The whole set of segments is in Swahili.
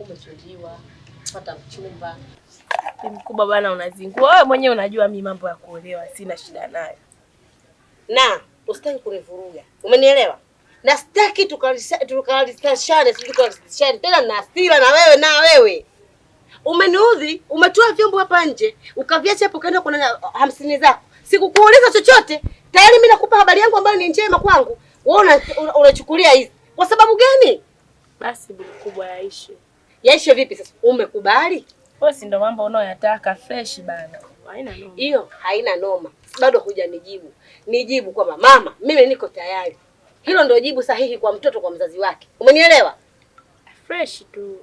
umechundiwa, pata mchumba. Mkubwa bwana unazingua. Wewe mwenyewe unajua mimi mambo ya kuolewa sina shida nayo. Na usitaki kunivuruga. Umenielewa? Na sitaki tukalistashane tena na hasira na wewe. Umeniudhi, umetoa vyombo hapa nje, ukaviacha hapo kaenda kuna 50 zako. Sikukuuliza chochote. Tayari mimi nakupa habari yangu ambayo ni njema kwangu. Wewe unachukulia hizi. Kwa sababu gani? Basi mkubwa yaishe. Yaishe vipi sasa? Umekubali? Wewe si ndo mambo unayoyataka fresh bana. Haina noma. Hiyo haina noma. Bado hujanijibu. Nijibu kwamba mama, mimi niko tayari. Hilo ndio jibu sahihi kwa mtoto kwa mzazi wake. Umenielewa? Fresh tu.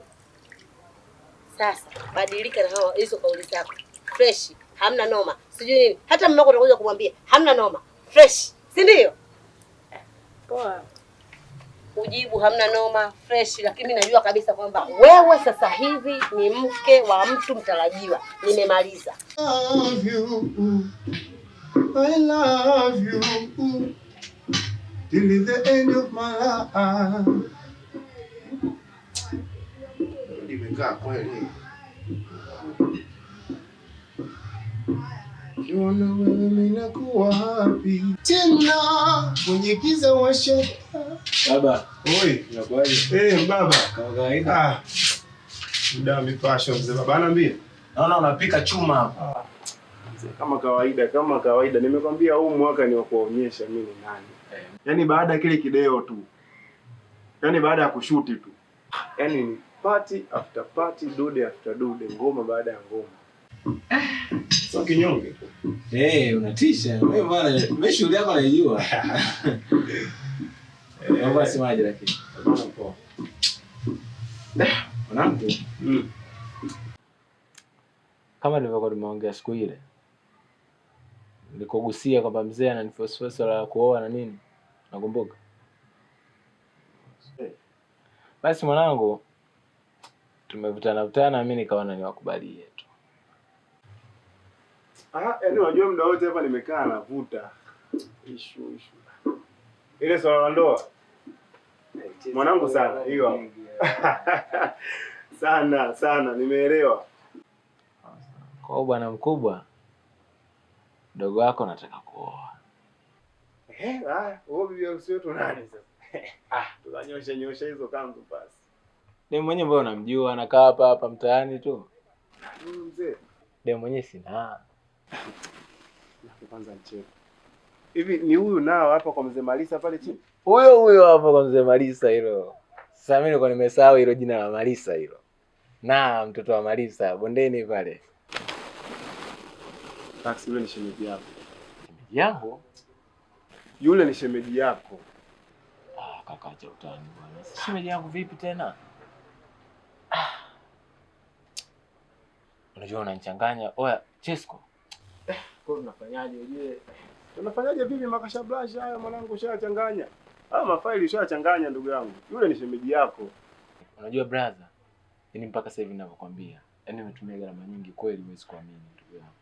Sasa badilika na hizo kauli zako. Fresh, hamna noma. Sijui nini. Hata mmako utakuja kumwambia, hamna noma. Fresh, si ndio? Poa. Ujibu hamna noma, fresh, lakini mimi najua kabisa kwamba wewe sasa hivi ni mke wa mtu mtarajiwa. Nimemaliza. I love you till the end of my life. Nimekaa kweli. Kiona wewe mimi nakuwa happy. Tena kwenye giza washa. Baba, oi, unakuaje? Baba, kama kawaida. Muda mipasho mzee baba anaambia. Naona unapika chuma hapa. Kama kawaida. Nimekwambia huu mwaka ni wa kuonyesha mimi ni nani. Yaani baada ya kile kideo tu. Yaani baada ya kushuti tu. Yaani ni party after party, dude after dude, ngoma baada ya ngoma. Sio kinyonge tu. Unatisha. Wewe bwana, mimi shughuli yako naijua. Naomba simaje lakini. Bwana poa. Mwanangu. Kama nilivyokuwa nimeongea siku ile. Nilikogusia kwamba mzee ananiforce la kuoa na nini. Nakumbuka. Basi mwanangu tumevutana mimi nikaona niwakubalie tu. Yaani unajua muda wote hapa nimekaa navuta. Ishu. Ile swala la ndoa. Mwanangu sana hiyo. Sana nimeelewa. Kwa bwana mkubwa mdogo wako nataka kuoa. Wewe bibi harusi wetu nani sasa? Tunanyosha hizo kanzu basi. Ni mwenyewe mbona unamjua anakaa hapa mtaani tu. Mzee. Ndio mwenyewe sina. Kwanza ncheko. Hivi ni huyu nao hapa kwa mzee Malisa pale chini? Huyo hapa kwa mzee Malisa hilo. Sasa mimi nilikuwa nimesahau hilo jina la Malisa hilo. Na mtoto wa Malisa bondeni pale. Taxi yule ni shemeji yako. Shemeji yangu? Yule ni shemeji yako. Kaka acha utani bwana. Shemeji yangu vipi tena? Unajua unanichanganya. Oya, Chesko. Kwa unafanyaje ujue? Unafanyaje vipi makashablash haya mwanangu ushachanganya? Mafaili ushachanganya ndugu yangu. Yule ni shemeji yako. Unajua brother, yani mpaka sasa hivi ninavyokuambia, yani nimetumia gharama nyingi kweli huwezi kuamini ndugu yangu.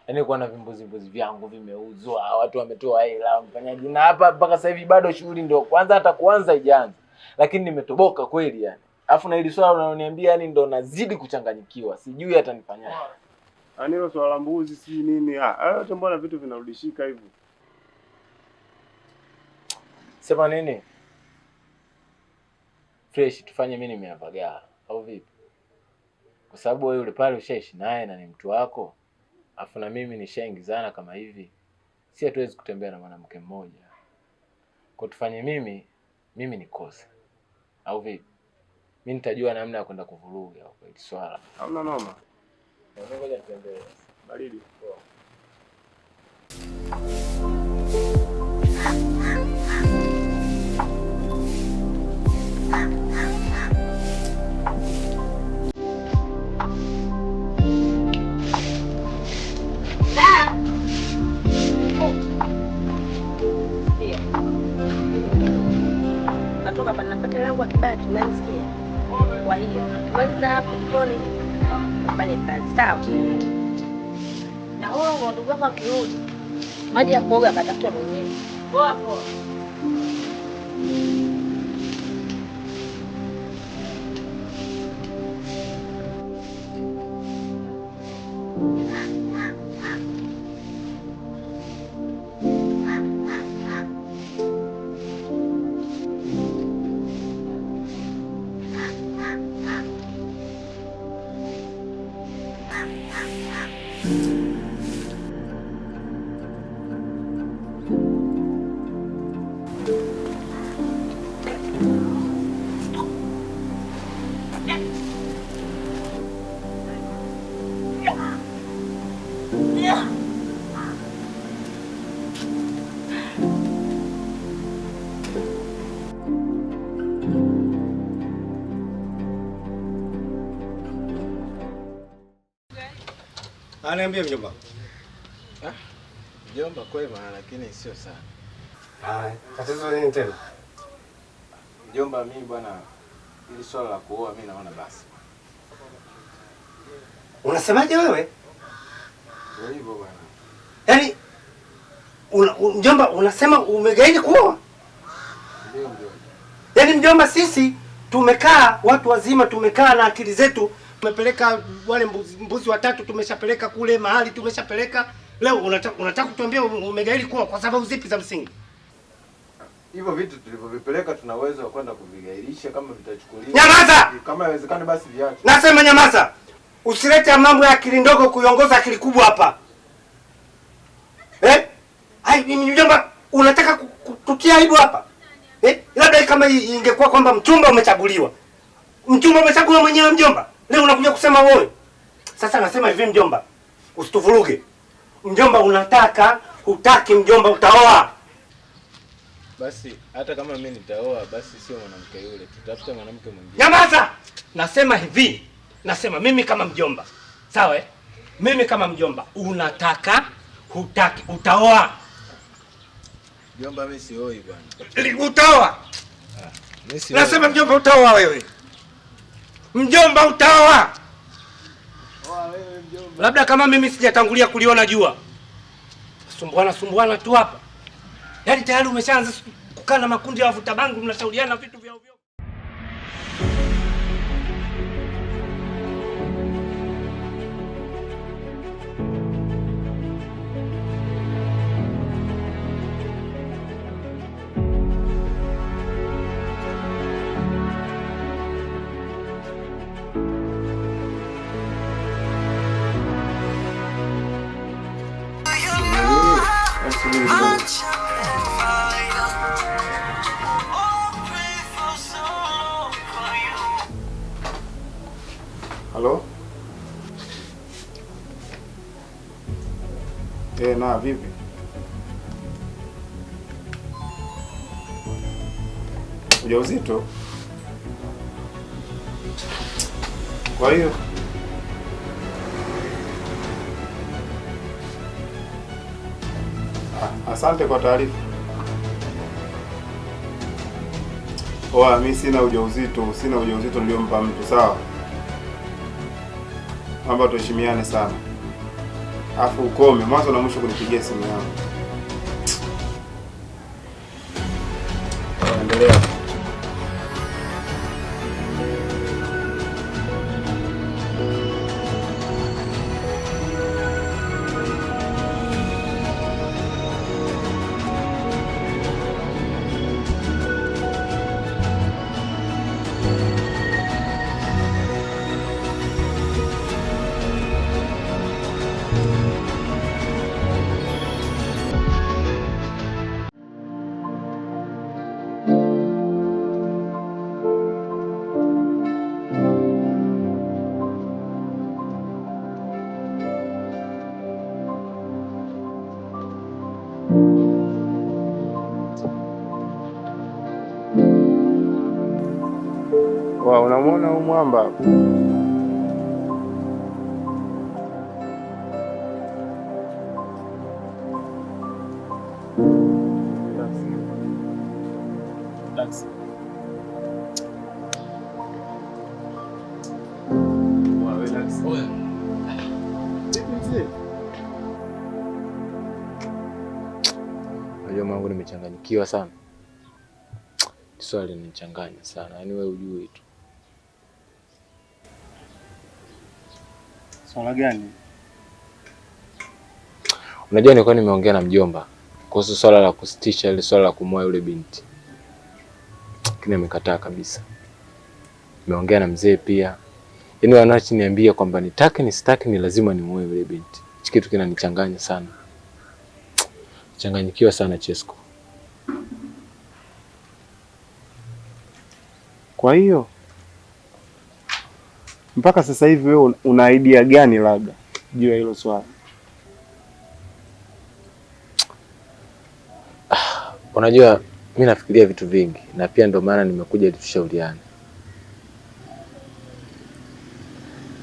Yani kwa na vimbuzi vyangu vimeuzwa, watu wametoa hela, mfanyaji na hapa mpaka sasa hivi bado shughuli ndio kwanza hata kuanza ijaanza. Lakini nimetoboka kweli yani. Alafu na hili swala unaloniambia yani ndo nazidi kuchanganyikiwa. Sijui hata nifanyaje. Hilo swala mbuzi si nini? Yote mbona vitu vinarudishika hivi? Sema nini? Fresh tufanye mimi nimeavagaa au vipi? Kwa sababu wewe yule pale ushaishi naye na ni mtu wako. Afu na mimi nishaingizana kama hivi. Si hatuwezi kutembea na mwanamke mmoja. Kwa tufanye mimi nikosa. Au vipi? Mimi nitajua namna ya kwenda kuvuruga au kwa swala. Hauna noma. Ngoja nitembee. Baridi. Poa. Natoka hapa napata langu akibati unasikia. Kwa hiyo, kwanza hapo pole. Pale kazi sawa. Na wewe ndugu yako akirudi. Maji ya kuoga akatafuta mwenyewe. Poa poa. Niambie mjomba. Mjomba kwema lakini sio sana. Haya, tatizo nini tena? Mjomba mimi bwana, ili swala la kuoa mimi naona basi. Unasemaje wewe? Ndio hivyo bwana. Yaani mjomba unasema umegaidi kuoa? Ndio mjomba. Yaani mjomba, sisi tumekaa watu wazima, tumekaa na akili zetu, tumepeleka wale mbuzi watatu, tumeshapeleka kule mahali, tumeshapeleka. Leo unataka kutuambia umegaidi kuoa kwa sababu zipi za msingi? Hivyo vitu tulivyovipeleka tuna uwezo wa kwenda kuvigairisha kama vitachukuliwa. Nyamaza! Kama inawezekana basi viache. Nasema nyamaza. Usilete mambo ya akili ndogo kuiongoza akili kubwa hapa. Mimi mjomba, unataka kututia aibu hapa? Labda kama ingekuwa kwamba mchumba umechaguliwa. Mchumba umechaguliwa mwenyewe mjomba. Leo unakuja kusema wewe. Sasa nasema hivi mjomba, usituvuruge. Mjomba unataka, hutaki mjomba utaoa. Basi hata kama mimi nitaoa basi sio mwanamke yule, tutafuta mwanamke mwingine. Nyamaza! Nasema hivi. Nasema mimi kama mjomba. Sawa Mimi kama mjomba, unataka, hutaki utaoa. Mjomba mimi sioi bwana. Utaoa. Mimi sioi. Nasema mjomba utaoa wewe. Mjomba utaoa. Oa wewe mjomba. Labda kama mimi sijatangulia kuliona jua. Sumbuana tu hapa. Yaani tayari umeshaanza kukaa na makundi ya wavuta bangi, mnashauriana vitu vya ovyo. Halo? Na vipi? Ujauzito? Kwa hiyo asante kwa taarifa. Mimi sina ujauzito niliompa mtu, sawa? Naomba tuheshimiane sana. Afu ukome mwanzo na mwisho kunipigia simu yangu. Endelea. Unamwona huyu mwamba? Taxi. Unajua mangu nimechanganyikiwa sana. Swali linanichanganya sana. Yaani wewe ujui tu. Swala gani? Unajua nilikuwa nimeongea na mjomba kuhusu swala la kusitisha ile swala la kumwoa yule binti. Lakini amekataa kabisa. Nimeongea na mzee pia. Yaani wanachoniambia kwamba nitake nisitake ni lazima nimuoe yule binti. Hicho kitu kinanichanganya sana. Changanyikiwa sana Chesko. Kwa hiyo mpaka sasa hivi wewe una idea gani labda juu ya hilo swala? Unajua mimi nafikiria vitu vingi na pia ndio maana nimekuja ili tushauriane.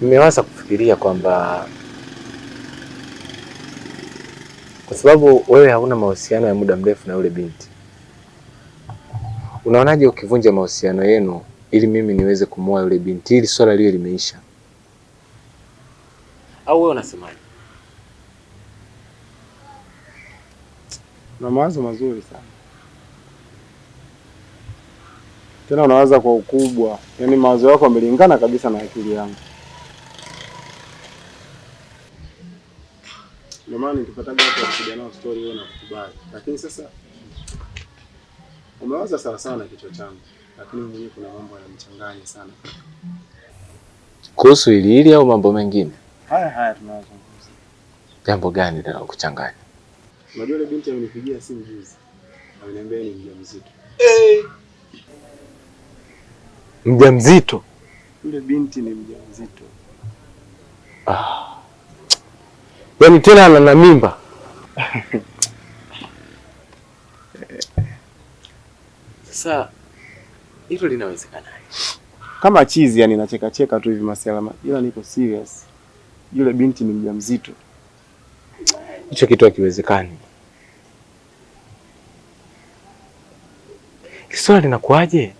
Nimewaza kufikiria kwamba kwa sababu wewe hauna mahusiano ya muda mrefu na yule binti. Unaonaje ukivunja mahusiano yenu ili mimi niweze kumwoa yule binti ili swala lile limeisha? Au wewe unasemaje? Na mawazo mazuri sana. Tena unawaza kwa ukubwa. Yaani mawazo yako yamelingana kabisa na akili yangu. Ndio maana nikipata watu wakija nao story hiyo na kukubali. Lakini sasa umewaza sawa sawa na kichwa changu. Lakini mwenyewe kuna mambo yananichanganya sana. Kuhusu hili au mambo mengine? Haya tunazungumza. Jambo gani linalokuchanganya? Unajua ile binti amenipigia simu juzi. Ameniambia ni mjamzito. Mjamzito? Yule binti ni mjamzito. Yaani tena ana mimba. Sasa hilo linawezekana? Kama chizi yani nacheka cheka tu hivi masiala, ila niko serious. Yule binti ni mjamzito. Hicho kitu hakiwezekani. Swali linakuaje?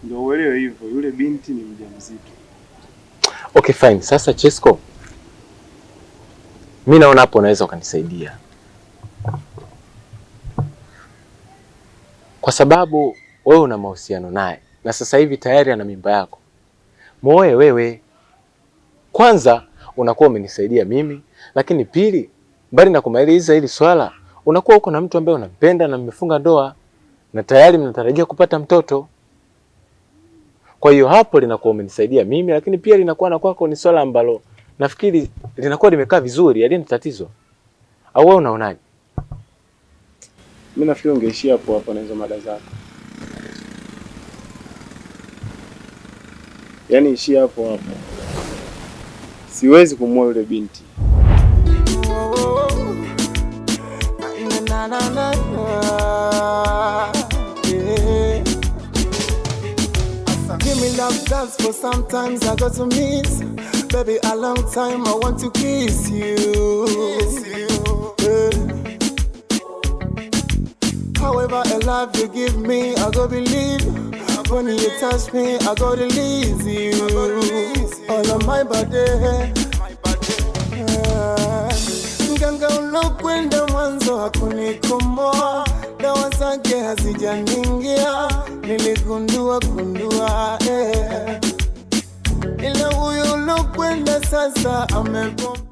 Ndio uelewe hivyo, yule binti ni mjamzito. Okay fine. Sasa Chesko, mimi naona hapo unaweza ukanisaidia. Kwa sababu wewe una mahusiano naye na sasa hivi tayari ana mimba yako. Muoe wewe. Kwanza unakuwa umenisaidia mimi, lakini pili, mbali na kumaliza hili swala, unakuwa uko na mtu ambaye unampenda na mmefunga ndoa na tayari mnatarajia kupata mtoto. Kwa hiyo hapo linakuwa umenisaidia mimi, lakini pia linakuwa na kwako ni swala ambalo nafikiri linakuwa limekaa vizuri, halina tatizo. Au wewe unaonaje? Mimi nafikiri ungeishia hapo na hizo mada zako. Yaani ishia hapo. Siwezi kumwoa yule binti. Give me love dance for sometimes I got to miss. Baby, a long time I want to kiss you. However, a love you give me, I go believe. When you touch me, I go release you. All on my body. Nganga ulokwenda mwanzo hakunikomoa. Dawa zake hazijaningia. Niligundua ila huyo ulokwenda sasa amegoma.